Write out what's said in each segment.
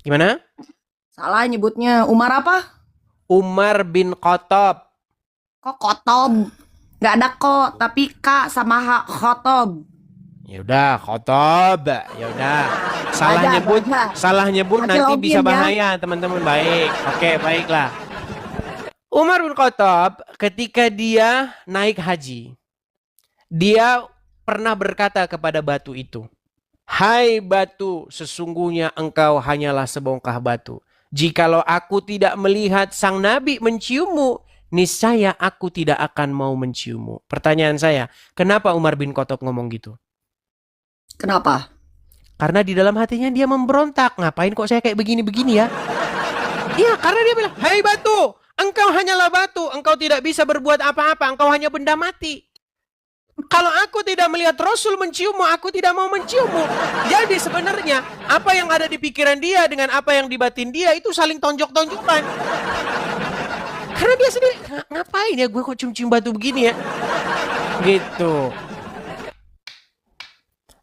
Gimana? Salah nyebutnya. Umar apa? Umar bin Khattab. Kok Kotob? Nggak ada kok, tapi K sama H, Khotob. Ya udah, Khattab. Ya udah. Salah Baca, nyebut, baca. salah nyebut Baca nanti login bisa ya. bahaya, teman-teman. Baik. Oke, baiklah. Umar bin Khattab ketika dia naik haji, dia pernah berkata kepada batu itu, "Hai batu, sesungguhnya engkau hanyalah sebongkah batu. Jikalau aku tidak melihat sang nabi menciummu, niscaya aku tidak akan mau menciummu." Pertanyaan saya, kenapa Umar bin Khattab ngomong gitu? Kenapa? Karena di dalam hatinya dia memberontak. Ngapain kok saya kayak begini-begini ya? Iya, karena dia bilang, "Hai batu, engkau hanyalah batu. Engkau tidak bisa berbuat apa-apa. Engkau hanya benda mati. Kalau aku tidak melihat Rasul menciummu, aku tidak mau menciummu." Jadi sebenarnya apa yang ada di pikiran dia dengan apa yang di batin dia itu saling tonjok-tonjokan. Karena dia sendiri, ngapain ya gue kok cium-cium batu begini ya? Gitu.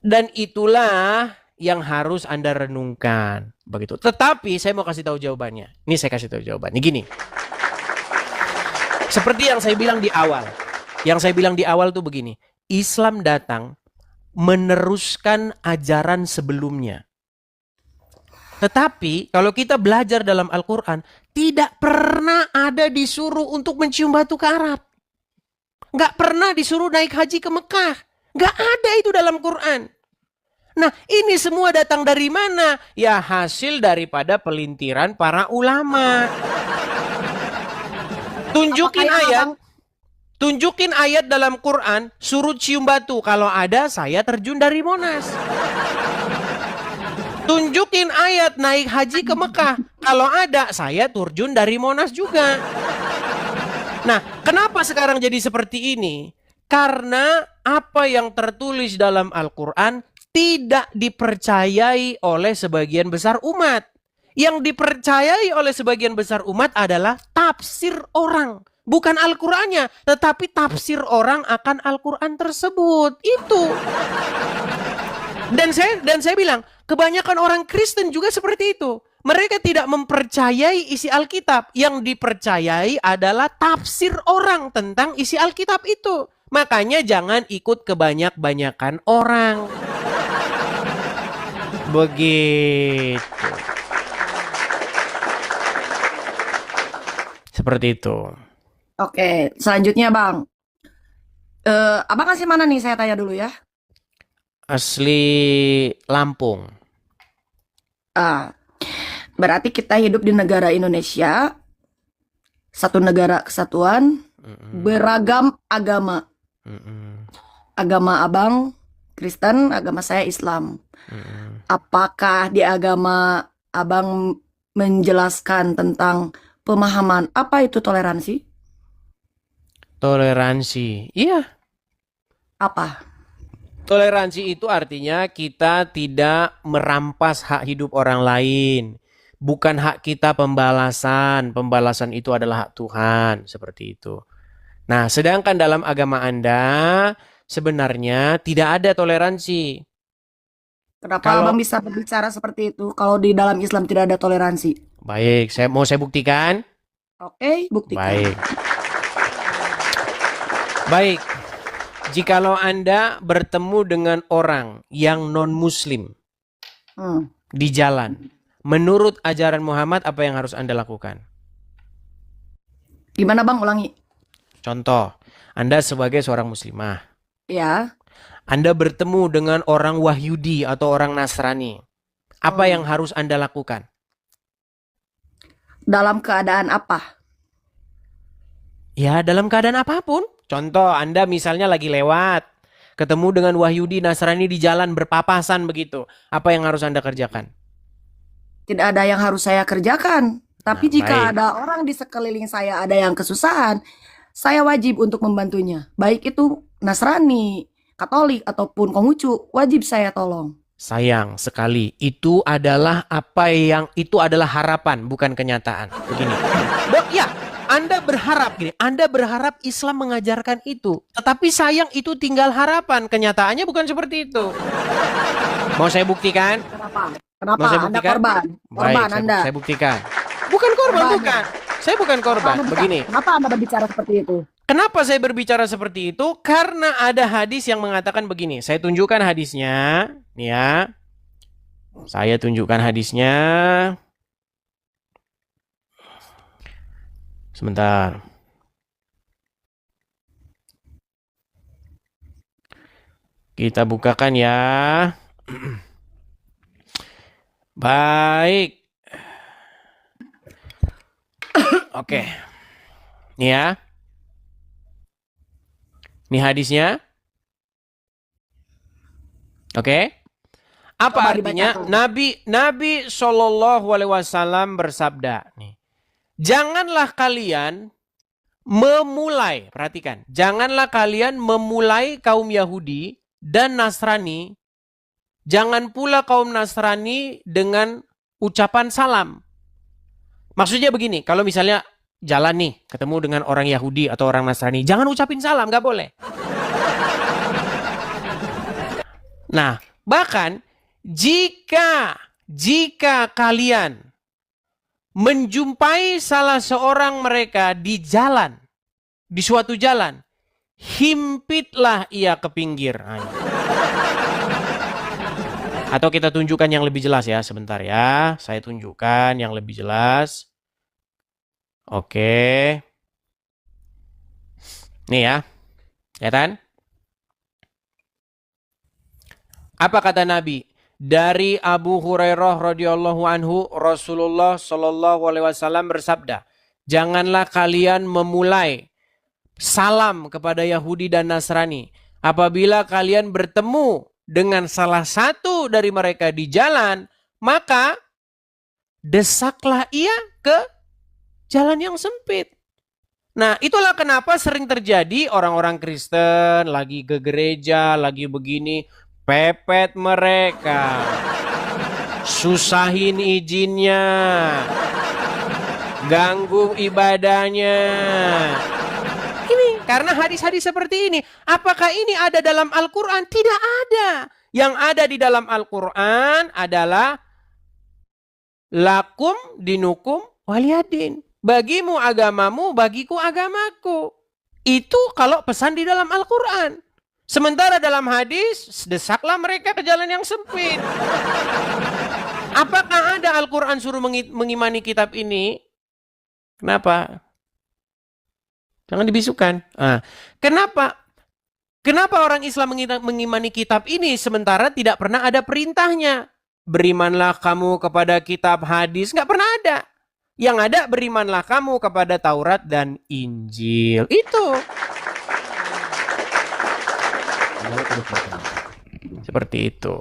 Dan itulah yang harus Anda renungkan. Begitu. Tetapi saya mau kasih tahu jawabannya. Ini saya kasih tahu jawabannya. Gini. Seperti yang saya bilang di awal. Yang saya bilang di awal tuh begini. Islam datang meneruskan ajaran sebelumnya. Tetapi kalau kita belajar dalam Al-Quran, tidak pernah ada disuruh untuk mencium batu ke Arab. Nggak pernah disuruh naik haji ke Mekah. Nggak ada itu dalam Quran. Nah, ini semua datang dari mana? Ya hasil daripada pelintiran para ulama. Tunjukin Apakah ayat. abang Tunjukin ayat dalam Quran, suruh cium batu. Kalau ada, saya terjun dari Monas. Tunjukin ayat naik haji ke Mekah. Kalau ada, saya terjun dari Monas juga. Nah, kenapa sekarang jadi seperti ini? Karena apa yang tertulis dalam Al-Quran tidak dipercayai oleh sebagian besar umat. Yang dipercayai oleh sebagian besar umat adalah tafsir orang. Bukan Al-Qurannya, tetapi tafsir orang akan Al-Quran tersebut. Itu. Dan saya bilang, kebanyakan orang Kristen juga seperti itu. Mereka tidak mempercayai isi Alkitab. Yang dipercayai adalah tafsir orang tentang isi Alkitab itu. Makanya jangan ikut kebanyak-banyakan orang. Begitu. Seperti itu. Oke, selanjutnya Bang. Abang kasih mana nih, saya tanya dulu ya. Asli Lampung. Berarti kita hidup di negara Indonesia, satu negara kesatuan, beragam agama. Agama abang Kristen, agama saya Islam. Apakah di agama abang menjelaskan tentang pemahaman apa itu toleransi? Toleransi. Iya. Apa? Toleransi itu artinya kita tidak merampas hak hidup orang lain. Bukan hak kita pembalasan. Pembalasan itu adalah hak Tuhan. Seperti itu. Nah, sedangkan dalam agama Anda sebenarnya tidak ada toleransi. Kenapa abang bisa berbicara seperti itu kalau di dalam Islam tidak ada toleransi? Baik, saya buktikan. Oke, buktikan. Baik. Jikalau Anda bertemu dengan orang yang non-muslim di jalan, menurut ajaran Muhammad apa yang harus Anda lakukan? Gimana Bang, ulangi? Contoh, Anda sebagai seorang muslimah. Ya. Anda bertemu dengan orang Wahyudi atau orang Nasrani. Apa yang harus Anda lakukan? Dalam keadaan apa? Ya, dalam keadaan apapun. Contoh, Anda misalnya lagi lewat, ketemu dengan Wahyudi Nasrani di jalan berpapasan begitu. Apa yang harus Anda kerjakan? Tidak ada yang harus saya kerjakan. Tapi jika baik. ada orang di sekeliling saya ada yang kesusahan, saya wajib untuk membantunya. Baik itu Nasrani, Katolik, ataupun Konghucu, wajib saya tolong. Sayang sekali, itu adalah harapan, bukan kenyataan. Begini. Ya, Anda berharap gini, Anda berharap Islam mengajarkan itu. Tetapi sayang itu tinggal harapan, kenyataannya bukan seperti itu. Mau saya buktikan? Kenapa? Kenapa? Mau saya Anda buktikan? korban. Baik, Korban Anda. saya buktikan. Bukan korban, Korban. bukan. Saya bukan korban. Kenapa Anda Begini. Kenapa Anda berbicara seperti itu? Kenapa saya berbicara seperti itu? Karena ada hadis yang mengatakan begini. Saya tunjukkan hadisnya. Nih ya. Saya tunjukkan hadisnya. Sebentar. Kita bukakan ya. Baik. Oke. Nih ya. Ini hadisnya. Oke. Apa Coba artinya? dibacakan. Nabi Shallallahu Alaihi Wasallam bersabda, nih, janganlah kalian memulai, perhatikan, janganlah kalian memulai kaum Yahudi dan Nasrani, jangan pula kaum Nasrani dengan ucapan salam. Maksudnya begini, kalau misalnya jalan nih, ketemu dengan orang Yahudi atau orang Nasrani, jangan ucapin salam, nggak boleh. Nah, bahkan jika kalian menjumpai salah seorang mereka di jalan, di suatu jalan, himpitlah ia ke pinggir. Atau kita tunjukkan yang lebih jelas ya, sebentar ya. Saya tunjukkan yang lebih jelas. Oke. Nih ya. Ya kan? Apa kata Nabi? Dari Abu Hurairah radhiyallahu anhu, Rasulullah shallallahu alaihi wasallam bersabda, janganlah kalian memulai salam kepada Yahudi dan Nasrani apabila kalian bertemu dengan salah satu dari mereka di jalan, maka desaklah ia ke jalan yang sempit. Nah, itulah kenapa sering terjadi orang-orang Kristen lagi ke gereja, lagi begini, pepet mereka, susahin izinnya, ganggu ibadahnya. Ini karena hadis-hadis seperti ini. Apakah ini ada dalam Al-Quran? Tidak ada. Yang ada di dalam Al-Quran adalah lakum dinukum waliyadin. Bagimu agamamu, bagiku agamaku. Itu kalau pesan di dalam Al-Quran. Sementara dalam hadis, desaklah mereka ke jalan yang sempit. Apakah ada Al-Quran suruh mengimani kitab ini? Kenapa? Jangan dibisukan. Kenapa? Kenapa orang Islam mengimani kitab ini sementara tidak pernah ada perintahnya? Berimanlah kamu kepada kitab hadis. Nggak pernah ada. Yang ada berimanlah kamu kepada Taurat dan Injil. Itu. Seperti itu.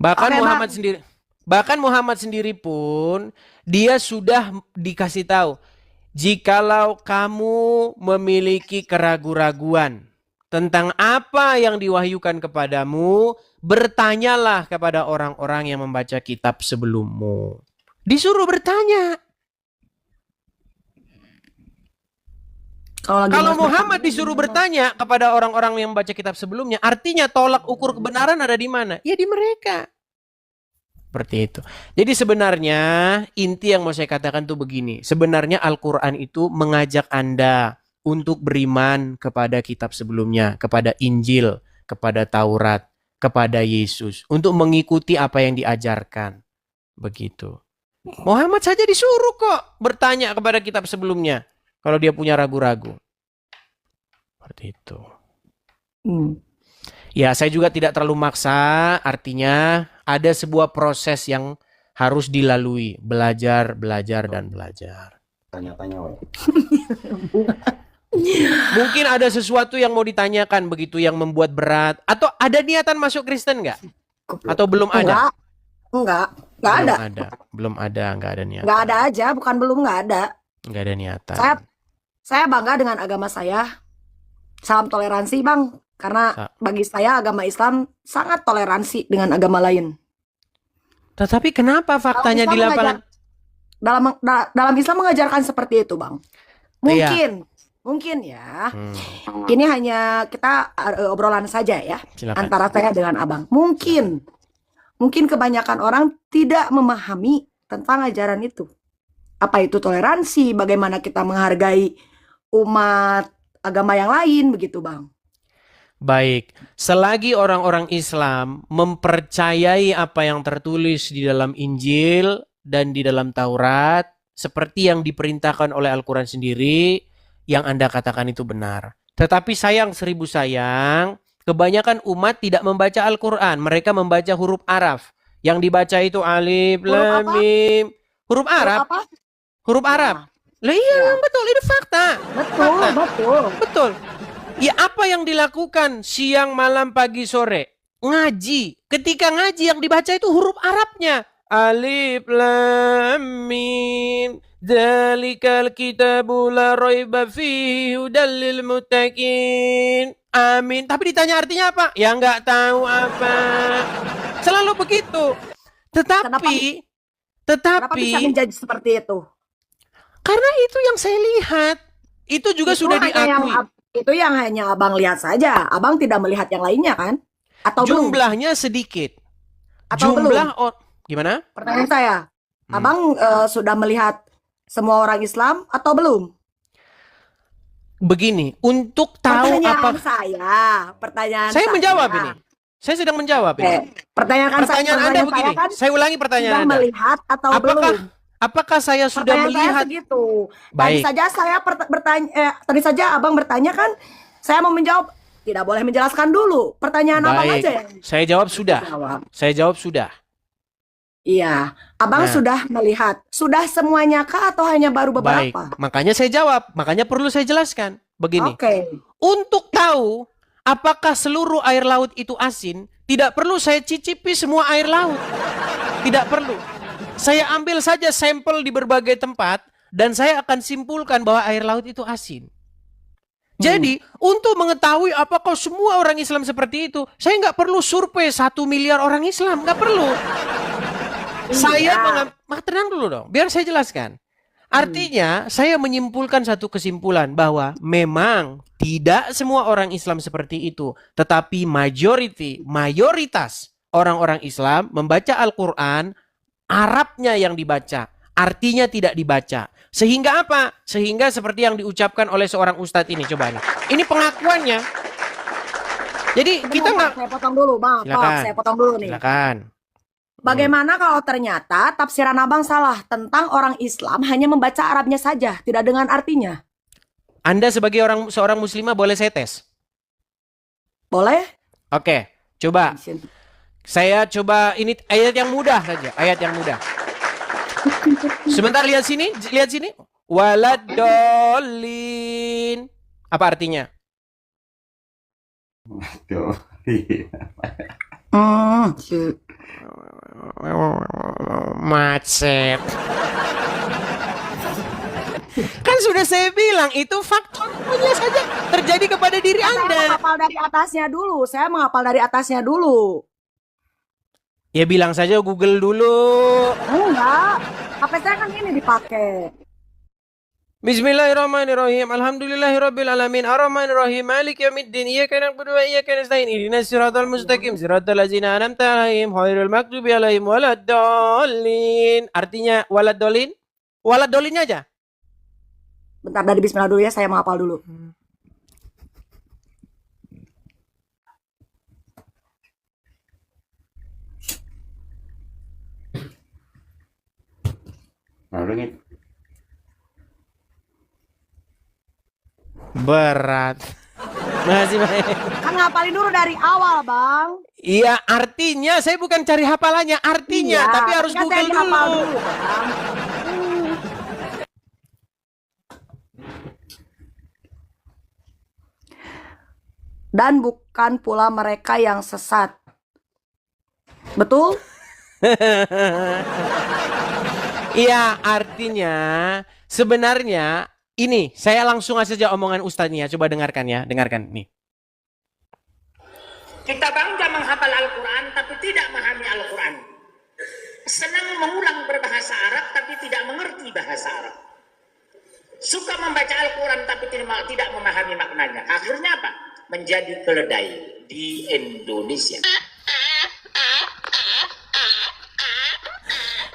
Bahkan Muhammad sendiri pun dia sudah dikasih tahu, jikalau kamu memiliki keraguan-raguan tentang apa yang diwahyukan kepadamu, bertanyalah kepada orang-orang yang membaca kitab sebelummu. Disuruh bertanya. Kalau Muhammad disuruh bertanya kepada orang-orang yang membaca kitab sebelumnya, artinya tolak ukur kebenaran ada di mana? Ya di mereka. Seperti itu. Jadi sebenarnya inti yang mau saya katakan tuh begini. Sebenarnya Al-Quran itu mengajak Anda untuk beriman kepada kitab sebelumnya, kepada Injil, kepada Taurat, kepada Yesus, untuk mengikuti apa yang diajarkan. Begitu. Muhammad saja disuruh kok bertanya kepada kitab sebelumnya kalau dia punya ragu-ragu. Seperti itu. Ya, saya juga tidak terlalu maksa, artinya ada sebuah proses yang harus dilalui, belajar, dan belajar. Tanya-tanya, Mungkin ada sesuatu yang mau ditanyakan begitu yang membuat berat, atau ada niatan masuk Kristen nggak? Atau belum ada? Enggak ada. Belum ada, nggak ada niatan. Nggak ada aja, bukan belum nggak ada. Nggak ada niatan. Saya bangga dengan agama saya. Salam toleransi, Bang. Karena bagi saya agama Islam sangat toleransi dengan agama lain. Tetapi kenapa faktanya di lapangan? Dalam Islam mengajarkan seperti itu, Bang. Mungkin Mungkin ya. Hmm, Ini hanya kita obrolan saja ya silakan. antara saya dengan abang. Mungkin kebanyakan orang tidak memahami tentang ajaran itu. Apa itu toleransi? Bagaimana kita menghargai umat agama yang lain, begitu bang? Baik, selagi orang-orang Islam mempercayai apa yang tertulis di dalam Injil dan di dalam Taurat, seperti yang diperintahkan oleh Al-Quran sendiri, yang Anda katakan itu benar. Tetapi sayang seribu sayang, kebanyakan umat tidak membaca Al-Quran. Mereka membaca huruf Arab. Yang dibaca itu alif, Huruf lam, apa? mim. Huruf Huruf Arab. apa? Huruf Arab. Ya, Lah iya, ya. betul. Itu fakta. Betul, Fakta. betul. Betul. Ya apa yang dilakukan siang, malam, pagi, sore? Ngaji. Ketika ngaji yang dibaca itu huruf Arabnya. Alif, lam, mim. Dzalikal kitabu la raiba fihi hudal lil muttaqin. Amin. Tapi ditanya artinya apa? Ya nggak tahu apa. Selalu begitu. Tetapi Kenapa bisa menjadi seperti itu? karena itu yang saya lihat. Itu juga Itu sudah hanya diakui. itu yang hanya abang lihat saja. Abang tidak melihat yang lainnya kan? Atau belum? Jumlahnya sedikit. Atau Jumlah belum? gimana? Pertanyaan saya, abang sudah melihat semua orang Islam atau belum? Begini, untuk tahu apa Pertanyaan saya menjawab saya. ini. Saya sedang menjawab ini. Pertanyaan Anda begini. saya kan Saya ulangi pertanyaan sudah Anda. melihat atau Apakah belum? apakah saya sudah Pertanyaan saya melihat? segitu. Tadi Baik. saja saya bertanya, tadi saja abang bertanya kan, saya mau menjawab, tidak boleh menjelaskan dulu. Pertanyaan abang Baik. aja yang Saya jawab sudah. jawab. Saya jawab sudah. Iya, abang Nah. sudah melihat, sudah semuanya kah atau hanya baru Baik. beberapa? Makanya saya jawab. Makanya perlu saya jelaskan. Begini. Oke. Untuk tahu apakah seluruh air laut itu asin, tidak perlu saya cicipi semua air laut. Tidak perlu. Saya ambil saja sampel di berbagai tempat dan saya akan simpulkan bahwa air laut itu asin. Jadi, untuk mengetahui apakah semua orang Islam seperti itu, saya nggak perlu survei 1 miliar orang Islam. Nggak perlu. Saya tenang dulu dong, biar saya jelaskan. Artinya, saya menyimpulkan satu kesimpulan bahwa memang tidak semua orang Islam seperti itu. Tetapi mayoritas orang-orang Islam membaca Al-Quran, Arabnya yang dibaca, artinya tidak dibaca. Sehingga apa? Sehingga seperti yang diucapkan oleh seorang ustadz ini. Coba nih. Ini pengakuannya. Jadi kita nggak... Saya potong dulu, Bang. Silakan. Saya potong dulu nih. Silakan. Bagaimana kalau ternyata tafsiran abang salah tentang orang Islam hanya membaca Arabnya saja, tidak dengan artinya? Anda sebagai seorang muslimah boleh saya tes? Boleh? Oke, coba. Saya coba ini ayat yang mudah saja, ayat yang mudah. Sebentar lihat sini, lihat sini. Waladolin. Apa artinya? Macet. Kan sudah saya bilang itu faktornya saja terjadi kepada diri Saya Anda. menghafal dari atasnya dulu. Saya menghafal dari atasnya dulu. Ya bilang saja Google dulu. Enggak. HP saya kan ini dipakai. Bismillahirrahmanirrahim. Alhamdulillahirabbil alamin. Arrahmanirrahim. Maliki yaumiddin. Iyyaka na'budu wa iyyaka nasta'in. Ihdinas siratal mustaqim. Siratal ladzina an'amta 'alaihim ghairil maghdubi 'alaihim waladdallin. Artinya waladdallin? Waladdolinnya aja. Bentar dari bismillah dulu ya, saya menghafal dulu. Berat. Makasih banyak. Kan ngapalin dulu dari awal, Bang. Iya, artinya saya bukan cari hafalannya, artinya, Iya, tapi harus kan saya Google dihafal dulu. dulu, Bang. Dan bukan pula mereka yang sesat. Betul? Iya, artinya sebenarnya ini saya langsung saja omongan ustadznya. Coba dengarkan ya, dengarkan nih. Kita bangga menghafal Al-Quran tapi tidak memahami Al-Quran. Senang mengulang berbahasa Arab tapi tidak mengerti bahasa Arab. suka membaca Al-Quran tapi tidak memahami maknanya. Akhirnya apa? Menjadi keledai di Indonesia.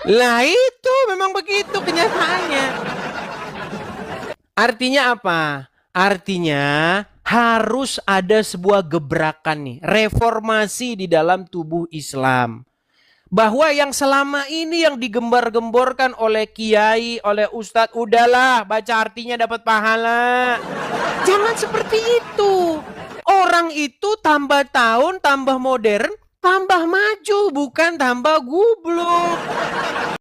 Lah itu memang begitu kenyataannya. Artinya apa? Artinya harus ada sebuah gebrakan nih, reformasi di dalam tubuh Islam. Bahwa yang selama ini yang digembar-gemborkan oleh kiai, oleh ustadz, udahlah baca artinya dapat pahala. Jangan seperti itu. Orang itu tambah tahun, tambah modern, tambah maju, bukan tambah gublok.